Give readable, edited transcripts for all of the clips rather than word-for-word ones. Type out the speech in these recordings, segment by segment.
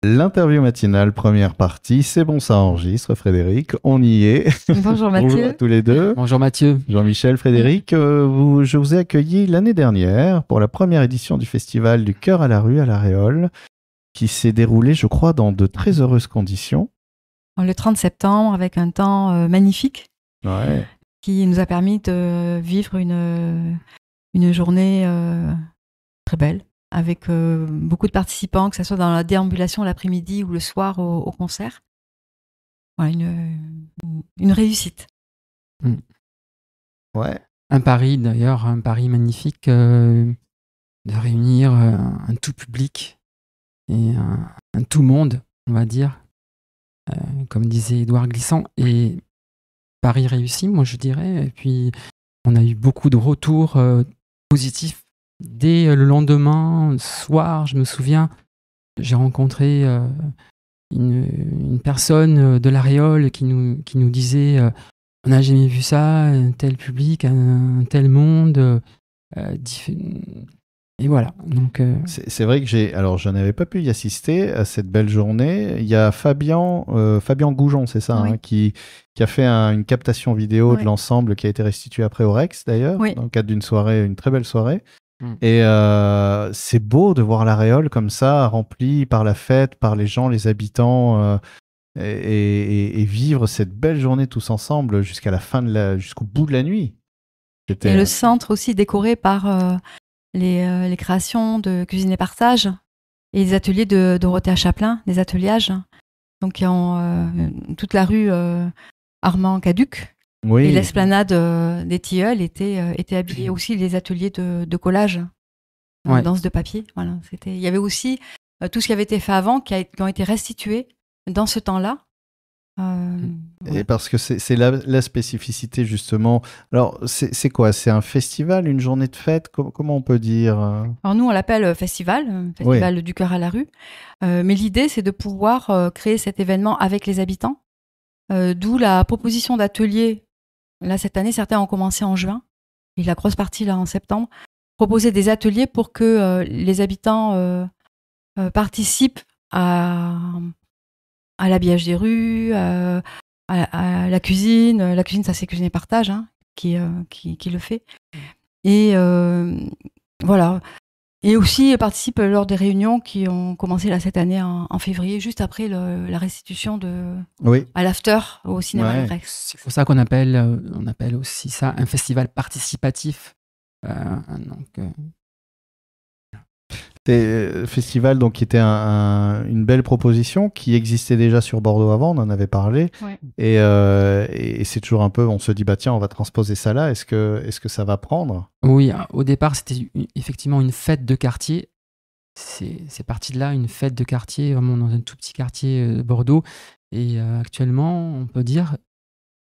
L'interview matinale, première partie, c'est bon, ça enregistre, Frédéric, on y est. Bonjour Mathieu. Bonjour à tous les deux. Bonjour Mathieu. Jean-Michel, Frédéric, je vous ai accueilli l'année dernière pour la première édition du festival du Cœur à la rue à La Réole, qui s'est déroulé, je crois, dans de très heureuses conditions. Le 30 septembre, avec un temps magnifique, Ouais. qui nous a permis de vivre une journée très belle, avec beaucoup de participants, que ce soit dans la déambulation l'après-midi ou le soir au concert. Voilà, une réussite. Ouais. Un pari d'ailleurs, un pari magnifique de réunir un tout public et un tout monde, on va dire, comme disait Édouard Glissant, et pari réussi, moi je dirais. Et puis on a eu beaucoup de retours positifs. Dès le lendemain soir, je me souviens, j'ai rencontré une personne de La Réole qui nous disait on n'a jamais vu ça, un tel public, un tel monde. Et voilà. Donc, C'est vrai que je n'avais pas pu y assister à cette belle journée. Il y a Fabien Goujon, c'est ça, Oui. hein, qui a fait une captation vidéo de Oui. l'ensemble qui a été restituée après au Rex d'ailleurs, Oui. dans le cadre d'une soirée, une très belle soirée. Mm. Et c'est beau de voir La Réole comme ça, remplie par la fête, par les gens, les habitants, et vivre cette belle journée tous ensemble jusqu'à jusqu'au bout de la nuit. Et le centre aussi décoré par les créations de Cuisine et Partage et les ateliers de Dorothée Chaplin, des ateliages. Donc, qui ont toute la rue Armand-Caduc. Oui. Et l'esplanade des Tilleuls était habillée aussi les ateliers de collage, Ouais. danse de papier. Voilà, il y avait aussi tout ce qui avait été fait avant qui ont été restitués dans ce temps-là. Et parce que c'est la spécificité justement. Alors c'est quoi? C'est un festival, une journée de fête? Comment on peut dire? Alors nous on l'appelle festival du Cœur à la rue. Mais l'idée c'est de pouvoir créer cet événement avec les habitants. D'où la proposition d'ateliers. Là cette année certains ont commencé en juin et la grosse partie là en septembre. Proposer des ateliers pour que les habitants participent à l'habillage des rues, à la cuisine. La cuisine, ça c'est Cuisine et Partage hein, qui le fait. Et voilà. Et aussi participe lors des réunions qui ont commencé là cette année en février, juste après la restitution à l'after au cinéma Ouais. Le Rex. c'est pour ça qu'on appelle, on appelle aussi ça un festival participatif. C'est festival donc qui était une belle proposition qui existait déjà sur Bordeaux avant, on en avait parlé. Ouais. Et c'est toujours un peu, on se dit bah tiens on va transposer ça là. Est-ce que ça va prendre? Oui, au départ c'était effectivement une fête de quartier. C'est parti de là, une fête de quartier, vraiment dans un tout petit quartier de Bordeaux. Et actuellement, on peut dire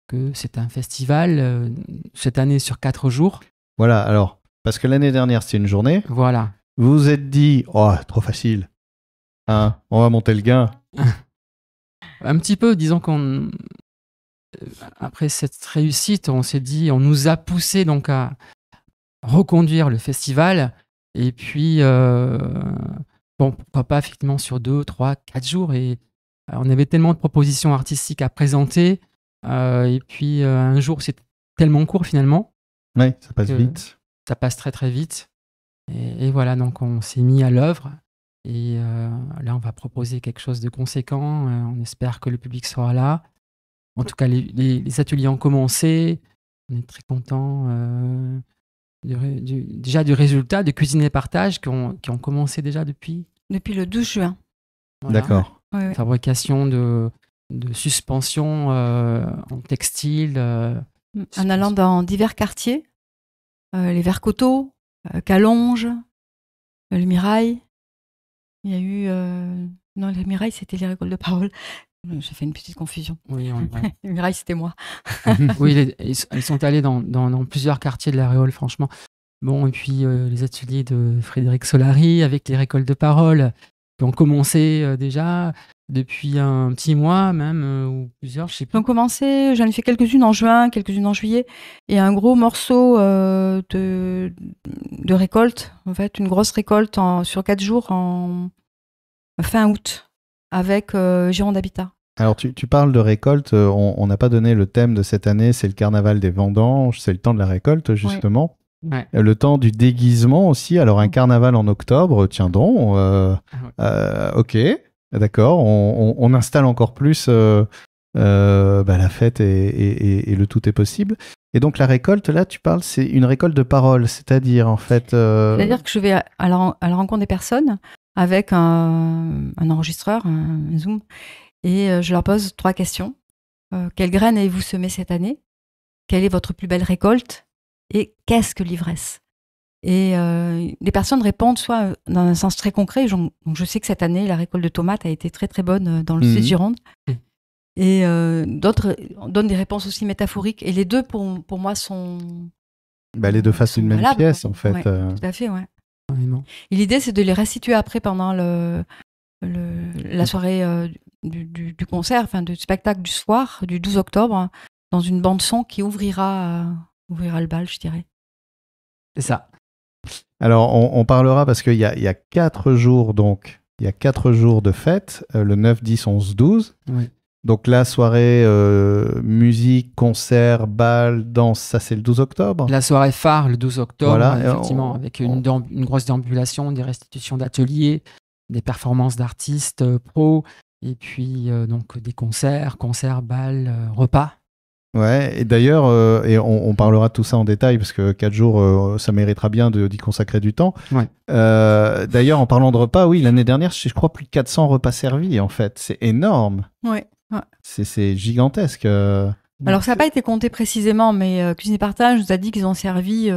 que c'est un festival cette année sur 4 jours. Voilà, alors, parce que l'année dernière c'était une journée, Voilà. vous vous êtes dit, oh, trop facile, hein, on va monter le gain. Un petit peu, disons qu'on après cette réussite, on s'est dit, on nous a poussé donc à reconduire le festival. Et puis, bon, pourquoi pas effectivement sur 2, 3, 4 jours. Et on avait tellement de propositions artistiques à présenter. Et puis, un jour, c'est tellement court finalement. Oui, ça passe vite. Ça passe très très vite. Et voilà, donc on s'est mis à l'œuvre. Et là, on va proposer quelque chose de conséquent. On espère que le public sera là. En tout cas, les ateliers ont commencé. On est très contents déjà du résultat de Cuisine et Partage qui ont commencé déjà depuis le 12 juin. Voilà. D'accord. Ouais. Fabrication de suspensions en textile. En allant dans divers quartiers, les Vercoteaux, Calonge, le Mirail. Il y a eu... Non, le Mirail, c'était les récoltes de parole. J'ai fait une petite confusion. Oui, Le Mirail, c'était moi. oui, ils sont allés dans plusieurs quartiers de La Réole, franchement. Bon, et puis les ateliers de Frédéric Solari avec les récoltes de parole qui ont commencé déjà depuis un petit mois même, ou plusieurs, je sais plus. Ils ont commencé, j'en ai fait quelques-unes en juin, quelques-unes en juillet, et un gros morceau de récolte, en fait, une grosse récolte sur 4 jours en fin août. avec Gironde Habitat. Alors, tu parles de récolte. On n'a pas donné le thème de cette année. C'est le carnaval des vendanges. C'est le temps de la récolte, justement. Ouais. Le temps du déguisement aussi. Alors, un carnaval en octobre, tiens donc. Ok, d'accord. On installe encore plus la fête et le tout est possible. Et donc, la récolte, là, tu parles, c'est une récolte de parole. C'est-à-dire, en fait... C'est-à-dire que je vais à la rencontre des personnes avec un enregistreur, un Zoom, et je leur pose 3 questions. Quelle graine avez-vous semé cette année? Quelle est votre plus belle récolte? Et qu'est-ce que l'ivresse? Et les personnes répondent soit dans un sens très concret. Donc je sais que cette année, la récolte de tomates a été très très bonne dans le sud de Gironde. Et d'autres donnent des réponses aussi métaphoriques. Et les deux, pour moi, sont... les deux faces d'une même pièce, en fait. Ouais, tout à fait, ouais. Et l'idée, c'est de les restituer après pendant la soirée du concert, enfin du spectacle du soir, du 12 octobre, dans une bande-son qui ouvrira le bal, je dirais. C'est ça. Alors, on parlera parce qu'il y a 4 jours, donc. Il y a 4 jours de fête, le 9, 10, 11, 12. Oui. Donc la soirée musique, concert, bal, danse, ça c'est le 12 octobre. La soirée phare, le 12 octobre, voilà, effectivement, avec une grosse déambulation, des restitutions d'ateliers, des performances d'artistes pros, et puis donc des concerts, bals, repas. Ouais, et d'ailleurs, on parlera de tout ça en détail, parce que 4 jours, ça méritera bien d'y consacrer du temps. Ouais. D'ailleurs, en parlant de repas, oui, l'année dernière, je crois plus de 400 repas servis, en fait. C'est énorme. Ouais. Ouais. C'est gigantesque. Alors, ça n'a pas été compté précisément, mais Cuisine et Partage nous a dit qu'ils ont servi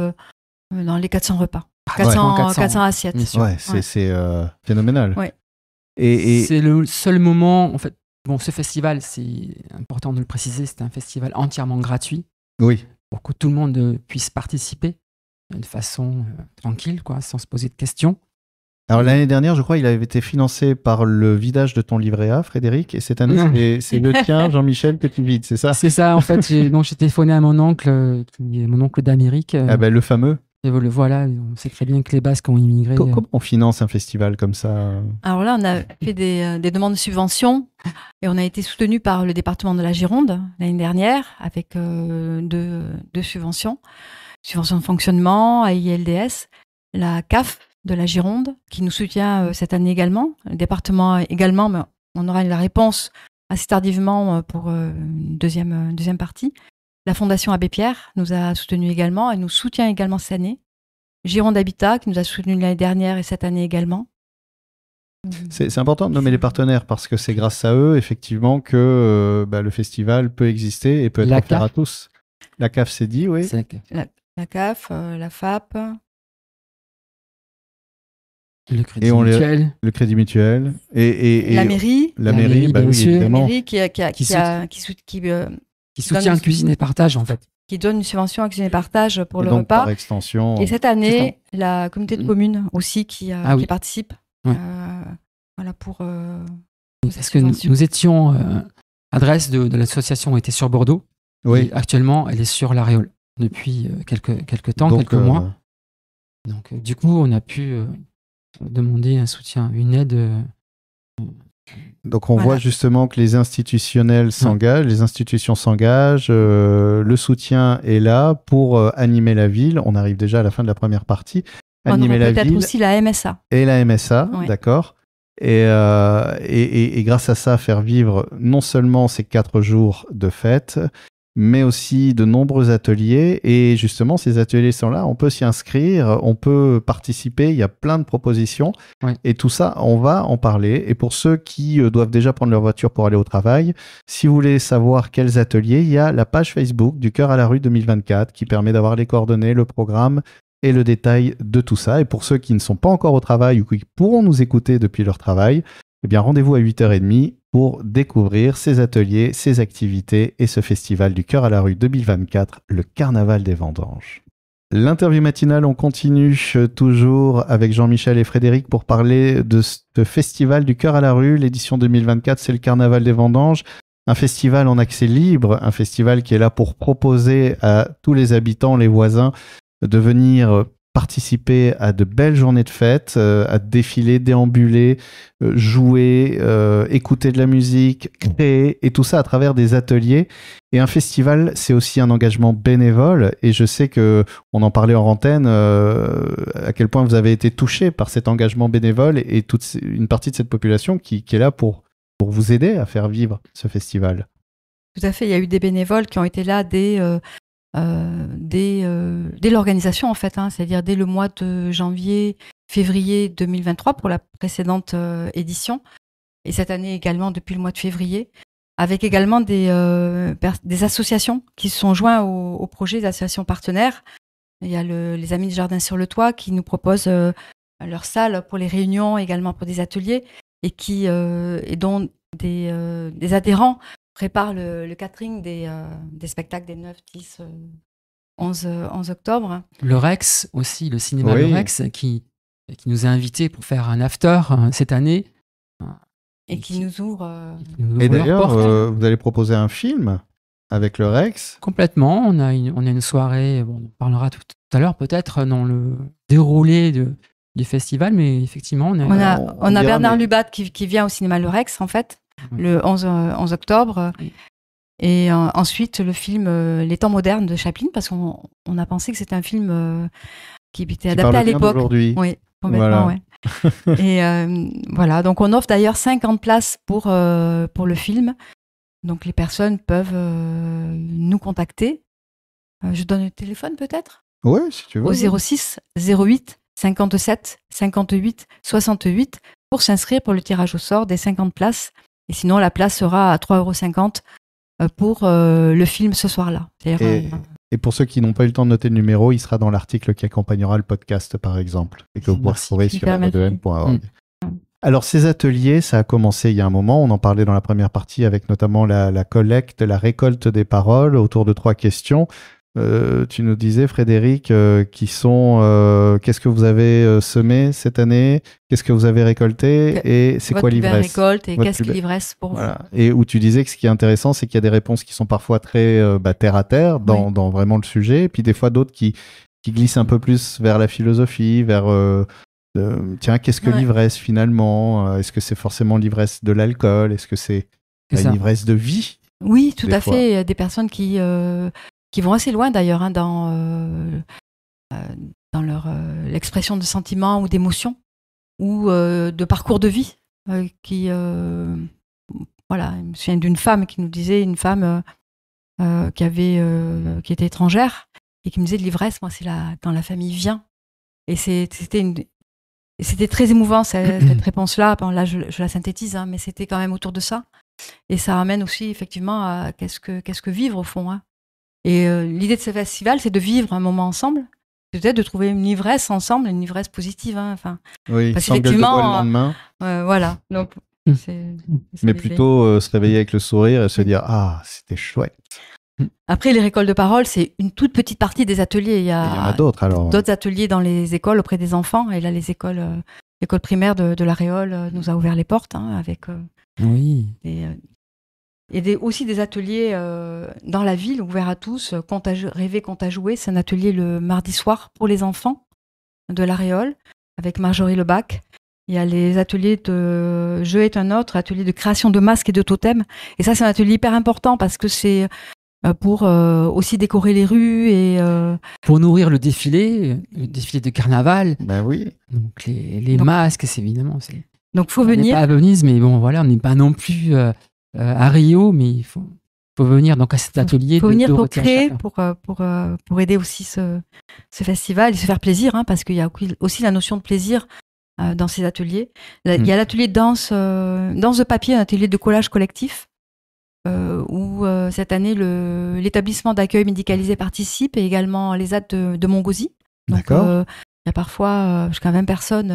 dans les 400 repas. 400 assiettes. Ouais, c'est phénoménal. Ouais. Et c'est le seul moment, en fait. Bon, ce festival, c'est important de le préciser, c'est un festival entièrement gratuit. Oui. Pour que tout le monde puisse participer de façon tranquille, quoi, sans se poser de questions. Alors l'année dernière, je crois, il avait été financé par le vidage de ton livret A, Frédéric, et cette année, c'est le tien, Jean-Michel, que tu vides, c'est ça? C'est ça, en fait. J'ai téléphoné à mon oncle, qui est mon oncle d'Amérique. Le fameux. Et voilà, on sait très bien que les Basques ont immigré. Comment on finance un festival comme ça? Alors là, on a fait des demandes de subventions et on a été soutenu par le département de la Gironde l'année dernière avec deux subventions. Subvention de fonctionnement, AILDS, la CAF de la Gironde qui nous soutient cette année également, le département également, mais on aura la réponse assez tardivement pour une deuxième partie. La Fondation Abbé Pierre nous a soutenus également, elle nous soutient également cette année. Gironde Habitat qui nous a soutenus l'année dernière et cette année également. C'est important de nommer les partenaires parce que c'est grâce à eux effectivement que le festival peut exister et peut être offert à tous. La CAF c'est dit, oui. La CAF, la FAP. Le Crédit Mutuel. Le Crédit Mutuel. Et la mairie. La mairie, bien oui, sûr. évidemment. La mairie qui soutient Cuisine et Partage, en fait. Qui donne une subvention à Cuisine et Partage pour et le donc, repas. Par extension. Et cette année, la communauté de communes aussi qui participe. Ouais. Voilà pour. Parce que nous étions. Adresse de l'association était sur Bordeaux. Oui. Et actuellement, elle est sur La Réole depuis quelques temps, quelques mois. Donc, du coup, on a pu demander un soutien, une aide. Donc on voit justement que les institutionnels s'engagent, les institutions s'engagent, le soutien est là pour animer la ville. On arrive déjà à la fin de la première partie. Animer la ville. Peut-être aussi la MSA. Et la MSA, d'accord. Et grâce à ça, faire vivre non seulement ces 4 jours de fête, mais aussi de nombreux ateliers. Et justement, ces ateliers sont là, on peut s'y inscrire, on peut participer, il y a plein de propositions. Ouais. Et tout ça, on va en parler. Et pour ceux qui doivent déjà prendre leur voiture pour aller au travail, si vous voulez savoir quels ateliers, il y a la page Facebook du Cœur à la rue 2024 qui permet d'avoir les coordonnées, le programme et le détail de tout ça. Et pour ceux qui ne sont pas encore au travail ou qui pourront nous écouter depuis leur travail, eh bien rendez-vous à 8h30 pour découvrir ces ateliers, ces activités et ce festival du Cœur à la rue 2024, le Carnaval des Vendanges. L'interview matinale, on continue toujours avec Jean-Michel et Frédéric pour parler de ce festival du Cœur à la rue. L'édition 2024, c'est le Carnaval des Vendanges. Un festival en accès libre, un festival qui est là pour proposer à tous les habitants, les voisins, de venir participer à de belles journées de fête, à défiler, déambuler, jouer, écouter de la musique, créer, et tout ça à travers des ateliers. Et un festival, c'est aussi un engagement bénévole. Et je sais que on en parlait en antenne, à quel point vous avez été touché par cet engagement bénévole et toute une partie de cette population qui est là pour vous aider à faire vivre ce festival. Tout à fait. Il y a eu des bénévoles qui ont été là dès l'organisation, en fait, c'est-à-dire dès le mois de janvier, février 2023 pour la précédente édition. Et cette année également depuis le mois de février, avec également des associations qui se sont joints au projet, des associations partenaires. Il y a les Amis du Jardin sur le Toit qui nous proposent leur salle pour les réunions, également pour des ateliers, et dont des adhérents préparent le catering des spectacles des 9, 10, 11 octobre. Le Rex aussi, le cinéma Le Rex, qui nous a invités pour faire un after cette année. Et qui nous ouvre. Et d'ailleurs, vous allez proposer un film avec le Rex. Complètement. On a une soirée, on en parlera tout à l'heure peut-être dans le déroulé du festival, mais effectivement, on a Bernard Lubat qui vient au cinéma Le Rex, en fait, le 11 octobre. Oui. Et ensuite, le film Les temps modernes de Chaplin, parce qu'on a pensé que c'était un film qui était adapté à l'époque. Oui, complètement, ouais. Et voilà, donc on offre d'ailleurs 50 places pour le film. Donc les personnes peuvent nous contacter. Je donne le téléphone peut-être ? Oui, si tu veux. Au 06 08 57 58 68 pour s'inscrire pour le tirage au sort des 50 places. Et sinon, la place sera à 3,50 € pour le film ce soir-là. Et pour ceux qui n'ont pas eu le temps de noter le numéro, il sera dans l'article qui accompagnera le podcast, par exemple, et que vous pourrez retrouver sur radio2m.org. Alors, ces ateliers, ça a commencé il y a un moment. On en parlait dans la première partie avec notamment la collecte, la récolte des paroles autour de 3 questions. Tu nous disais, Frédéric, qu'est-ce que vous avez semé cette année, qu'est-ce que vous avez récolté et c'est quoi l'ivresse ? Récolte et qu'est-ce que l'ivresse pour vous ? Et où tu disais que ce qui est intéressant, c'est qu'il y a des réponses qui sont parfois très terre à terre dans vraiment le sujet, et puis des fois d'autres qui glissent un peu plus vers la philosophie, vers tiens, qu'est-ce que l'ivresse finalement ? Est-ce que c'est forcément l'ivresse de l'alcool ? Est-ce que c'est une ivresse de vie ? Oui, tout à fait. Il y a des personnes qui vont assez loin d'ailleurs dans leur l'expression de sentiments ou d'émotions ou de parcours de vie. Voilà, je me souviens d'une femme qui nous disait, une femme qui était étrangère et qui me disait de l'ivresse, moi c'est quand la famille vient. Et c'était très émouvant cette réponse-là. Bon, là je la synthétise, mais c'était quand même autour de ça. Et ça ramène aussi effectivement à qu'est-ce que vivre au fond. Et l'idée de ce festival, c'est de vivre un moment ensemble, peut-être de trouver une ivresse ensemble, une ivresse positive. Oui, sans gueule de bois le lendemain. Voilà. Donc, mais plutôt se réveiller avec le sourire et se dire « Ah, c'était chouette ». Après, les récoltes de parole, c'est une toute petite partie des ateliers. Il y en a d'autres, alors. D'autres ateliers dans les écoles auprès des enfants. Et là, l'école primaire de La Réole nous a ouvert les portes avec aussi des ateliers dans la ville ouverts à tous. Rêver, compte à jouer. C'est un atelier le mardi soir pour les enfants de La Réole avec Marjorie Lebac. Il y a les ateliers de Jeu est un autre, atelier de création de masques et de totems. Et ça, c'est un atelier hyper important parce que c'est pour aussi décorer les rues et pour nourrir le défilé de carnaval. Ben oui. Donc les masques, c'est évidemment. Donc faut venir. On n'est pas à Venise, mais bon voilà, on n'est pas non plus à Rio, mais il faut venir donc à cet atelier. Il faut venir pour créer, pour aider aussi ce festival et se faire plaisir, parce qu'il y a aussi la notion de plaisir dans ces ateliers. Il y a l'atelier danse de papier, un atelier de collage collectif. Où cette année l'établissement d'accueil médicalisé participe et également les ZAD de Montgauzy. D'accord. Il y a parfois jusqu'à 20 personnes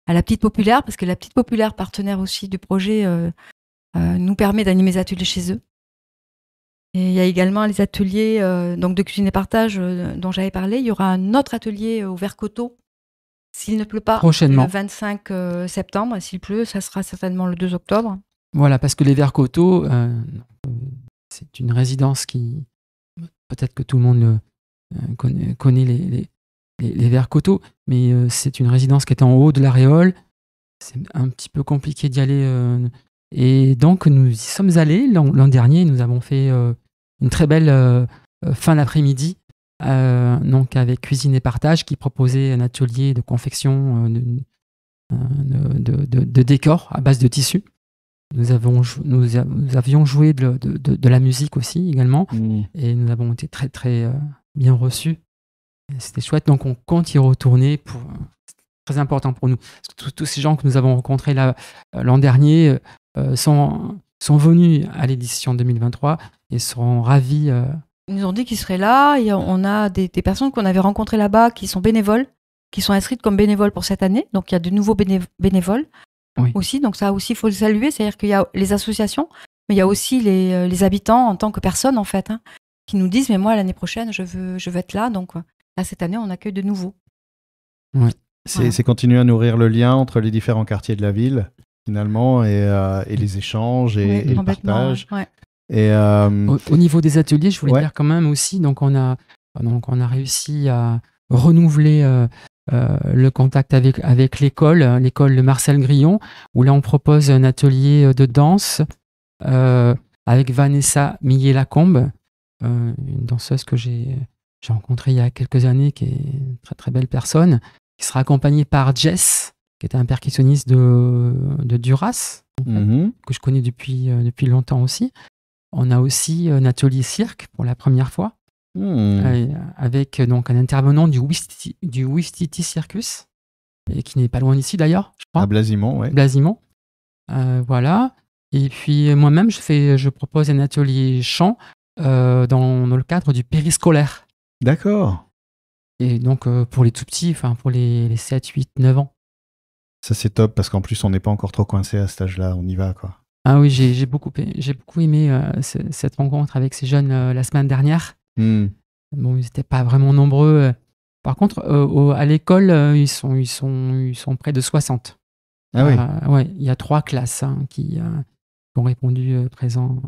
à la Petite Populaire, parce que la Petite Populaire, partenaire aussi du projet, nous permet d'animer les ateliers chez eux. Et il y a également les ateliers donc de cuisine et partage dont j'avais parlé. Il y aura un autre atelier au Vert-Coteau, s'il ne pleut pas, prochainement. Le 25 septembre. S'il pleut, ça sera certainement le 2 octobre. Voilà, parce que les Vert-Coteau, c'est une résidence qui, peut-être que tout le monde connaît les Verts Coteaux, mais c'est une résidence qui est en haut de l'Aréole. C'est un petit peu compliqué d'y aller. Et donc, nous y sommes allés l'an dernier. Nous avons fait une très belle fin d'après-midi, donc avec Cuisine et Partage, qui proposait un atelier de confection de décors à base de tissu. Nous avions joué de la musique aussi également, et nous avons été très très bien reçus. C'était chouette, donc on compte y retourner. C'est très important pour nous. Tous ces gens que nous avons rencontrés l'an dernier sont venus à l'édition 2023 et seront ravis. Ils nous ont dit qu'ils seraient là. Et on a des personnes qu'on avait rencontrées là-bas qui sont bénévoles, qui sont inscrites comme bénévoles pour cette année. Donc il y a de nouveaux bénévoles aussi. Donc ça aussi, il faut le saluer. C'est-à-dire qu'il y a les associations, mais il y a aussi les habitants en tant que personnes, en fait, qui nous disent « Mais moi, l'année prochaine, je veux être là. » Donc là, cette année, on accueille de nouveau. Ouais. C'est continuer à nourrir le lien entre les différents quartiers de la ville, finalement, et les échanges et le partage. Ouais. Et au niveau des ateliers, je voulais dire quand même aussi, donc on a réussi à renouveler le contact avec l'école de Marcel Grillon, où là on propose un atelier de danse avec Vanessa Millet-Lacombe, une danseuse que j'ai rencontrée il y a quelques années, qui est une très très belle personne, qui sera accompagnée par Jess, qui est un percussionniste de Duras, que je connais depuis longtemps aussi. On a aussi un atelier cirque pour la première fois, avec donc un intervenant du Ouistiti Circus, et qui n'est pas loin d'ici d'ailleurs, je crois. À Blasimont, oui. Blasimont. Voilà. Et puis moi-même, je propose un atelier chant dans le cadre du périscolaire. D'accord. Et donc pour les tout petits, pour les 7, 8, 9 ans. Ça c'est top, parce qu'en plus on n'est pas encore trop coincé à cet âge-là, on y va quoi. Ah oui, j'ai beaucoup aimé cette rencontre avec ces jeunes la semaine dernière. Bon, ils n'étaient pas vraiment nombreux. Par contre, à l'école, ils sont près de 60. Ah oui. Ouais, il y a 3 classes qui ont répondu présent.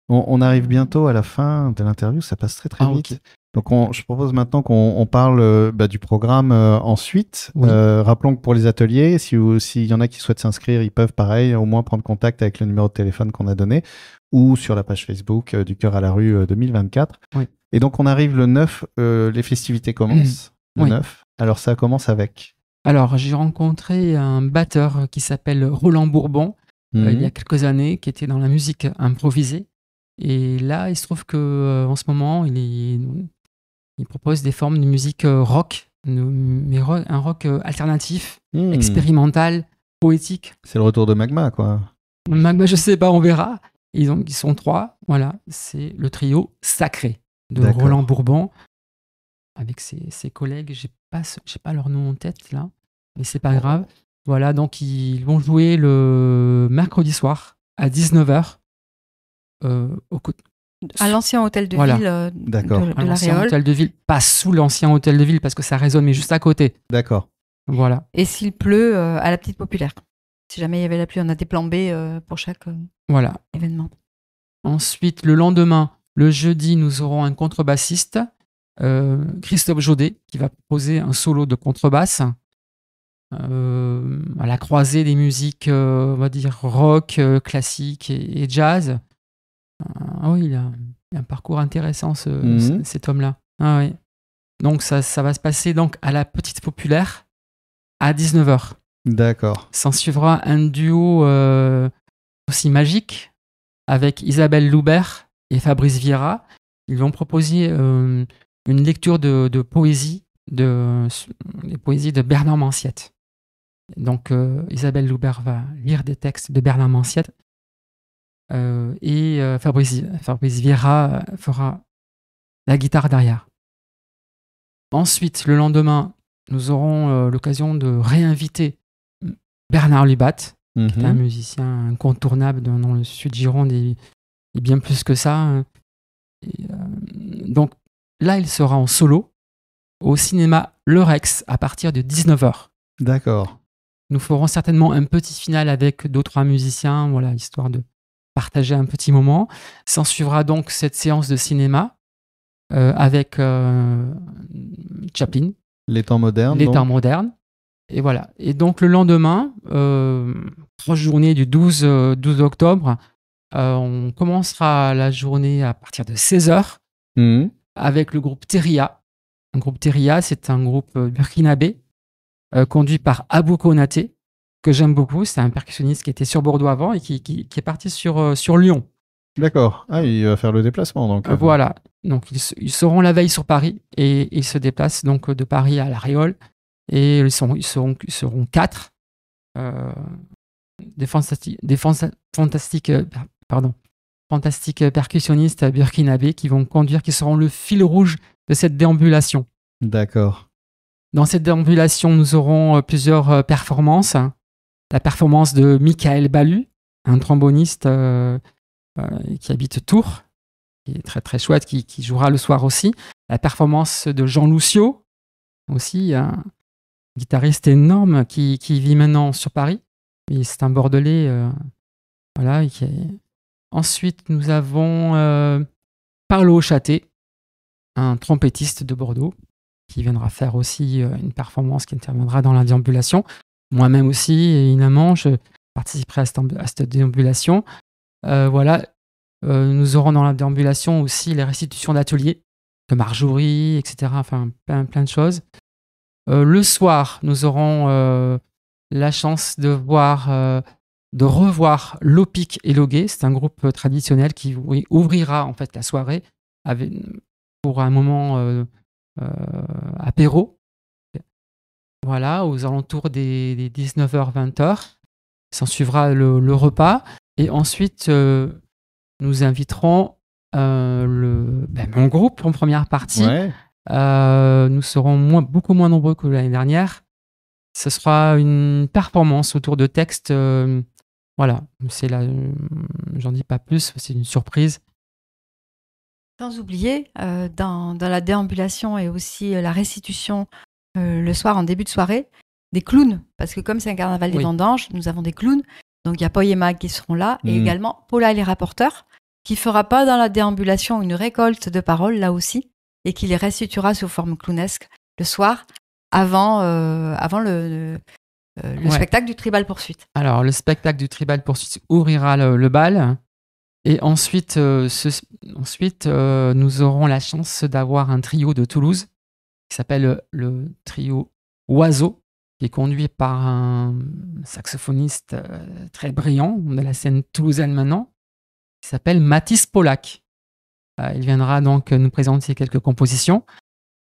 On arrive bientôt à la fin de l'interview, ça passe très très vite. Okay. Donc je propose maintenant qu'on parle du programme ensuite. Oui. Rappelons que pour les ateliers, s'il y en a qui souhaitent s'inscrire, ils peuvent pareil, au moins prendre contact avec le numéro de téléphone qu'on a donné, ou sur la page Facebook du Cœur à la rue 2024. Oui. Et donc on arrive le 9, les festivités commencent. Le 9. Alors ça commence avec... Alors j'ai rencontré un batteur qui s'appelle Roland Bourbon, il y a quelques années, qui était dans la musique improvisée. Et là, il se trouve qu'en ce moment, il propose des formes de musique rock, mais un rock alternatif, expérimental, poétique. C'est le retour de Magma, quoi. Magma, je sais pas, on verra. Ils sont 3, voilà. C'est le trio Sacré de Roland Bourbon, avec ses collègues. J'ai pas leur nom en tête, là, mais c'est pas grave. Voilà, donc ils vont jouer le mercredi soir à 19h. À l'ancien hôtel de ville de l'ancien hôtel de ville, pas sous l'ancien hôtel de ville parce que ça résonne, mais juste à côté. D'accord. Voilà. Et s'il pleut, à la Petite Populaire. Si jamais il y avait la pluie, on a des plans B pour chaque événement. Ensuite, le lendemain, le jeudi, nous aurons un contrebassiste, Christophe Jaudet, qui va proposer un solo de contrebasse à la croisée des musiques, on va dire rock, classique et jazz. Oui, il a un parcours intéressant, cet homme-là. Ah, oui. Donc ça va se passer donc à la Petite Populaire à 19h. D'accord. S'en suivra un duo aussi magique avec Isabelle Loubert et Fabrice Vieira. Ils vont proposer une lecture de poésie, des poésies de Bernard Manciette. Donc Isabelle Loubert va lire des textes de Bernard Manciette. Et Fabrice Vieira fera la guitare derrière. Ensuite, le lendemain, nous aurons l'occasion de réinviter Bernard Lubat, qui est un musicien incontournable dans le sud Gironde et bien plus que ça. Donc là, il sera en solo au cinéma Le Rex à partir de 19h. D'accord. Nous ferons certainement un petit final avec 2-3 musiciens, voilà, histoire de partager un petit moment. S'en suivra donc cette séance de cinéma avec Chaplin, Les temps modernes. Les temps modernes. Et voilà. Et donc le lendemain, 3 journées du 12 octobre, on commencera la journée à partir de 16h avec le groupe Teria. Le groupe Teria, c'est un groupe burkinabé conduit par Abou Konaté, que j'aime beaucoup. C'est un percussionniste qui était sur Bordeaux avant et qui est parti sur Lyon. D'accord. Ah, il va faire le déplacement. Donc, voilà. Donc, ils seront la veille sur Paris et ils se déplacent donc de Paris à La Réole. Et ils seront 4 des fantastiques percussionnistes burkinabés qui seront le fil rouge de cette déambulation. D'accord. Dans cette déambulation, nous aurons plusieurs performances. La performance de Michael Balu, un tromboniste qui habite Tours, qui est très très chouette, qui jouera le soir aussi. La performance de Jean Lucio, aussi un guitariste énorme qui vit maintenant sur Paris. Et c'est un Bordelais. Voilà. Ensuite, nous avons Paolo Châté, un trompettiste de Bordeaux, qui viendra faire aussi une performance qui interviendra dans la déambulation. Moi-même aussi, évidemment, je participerai à cette déambulation. Voilà. Nous aurons dans la déambulation aussi les restitutions d'ateliers de Marjorie, etc. Enfin, plein de choses. Le soir, nous aurons la chance de revoir Lopic et Loguet. C'est un groupe traditionnel qui ouvrira en fait la soirée pour un moment apéro. Voilà, aux alentours des 19h-20h. S'en suivra le repas. Et ensuite, nous inviterons mon groupe en première partie. Ouais. Nous serons beaucoup moins nombreux que l'année dernière. Ce sera une performance autour de textes. Voilà, j'en dis pas plus, c'est une surprise. Sans oublier, dans la déambulation et aussi la restitution le soir en début de soirée, des clowns, parce que comme c'est un carnaval des vendanges, nous avons des clowns. Donc il y a Paul et Mag qui seront là, et également Paula et les rapporteurs, qui fera pas dans la déambulation une récolte de paroles là aussi, et qui les restituera sous forme clownesque le soir, avant le spectacle du Tribal Poursuite. Alors le spectacle du Tribal Poursuite ouvrira le bal, et ensuite, nous aurons la chance d'avoir un trio de Toulouse qui s'appelle le trio Oiseau, qui est conduit par un saxophoniste très brillant de la scène toulousaine maintenant, qui s'appelle Mathis Polak. Il viendra donc nous présenter quelques compositions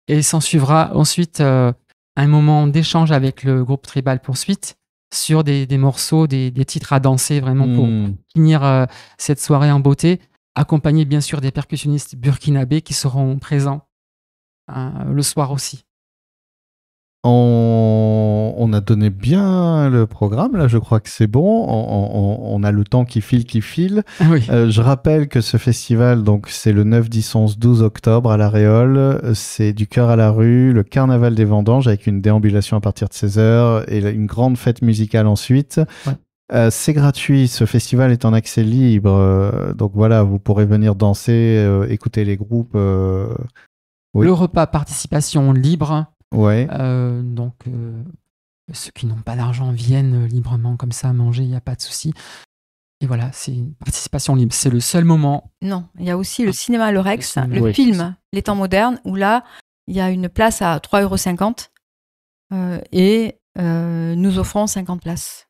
et s'en suivra ensuite un moment d'échange avec le groupe Tribal Poursuite sur des morceaux, des titres à danser vraiment pour finir cette soirée en beauté, accompagné bien sûr des percussionnistes burkinabés qui seront présents le soir aussi. On a donné bien le programme, là je crois que c'est bon, on a le temps qui file. Oui. Je rappelle que ce festival, donc c'est le 9, 10, 11, 12 octobre à La Réole, c'est du cœur à la rue, le carnaval des vendanges avec une déambulation à partir de 16h et une grande fête musicale ensuite. Ouais. C'est gratuit, ce festival est en accès libre, donc voilà, vous pourrez venir danser, écouter les groupes. Le repas participation libre. Ouais. Donc, ceux qui n'ont pas d'argent viennent librement comme ça manger, il n'y a pas de souci. Et voilà, c'est une participation libre. C'est le seul moment. Non, il y a aussi le cinéma à l'Orex, le film Les Temps modernes, où là, il y a une place à 3,50 € et nous offrons 50 places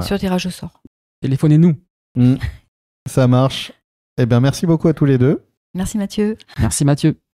sur tirage au sort. Téléphonez-nous. Ça marche. Eh bien, merci beaucoup à tous les deux. Merci Mathieu. Merci Mathieu.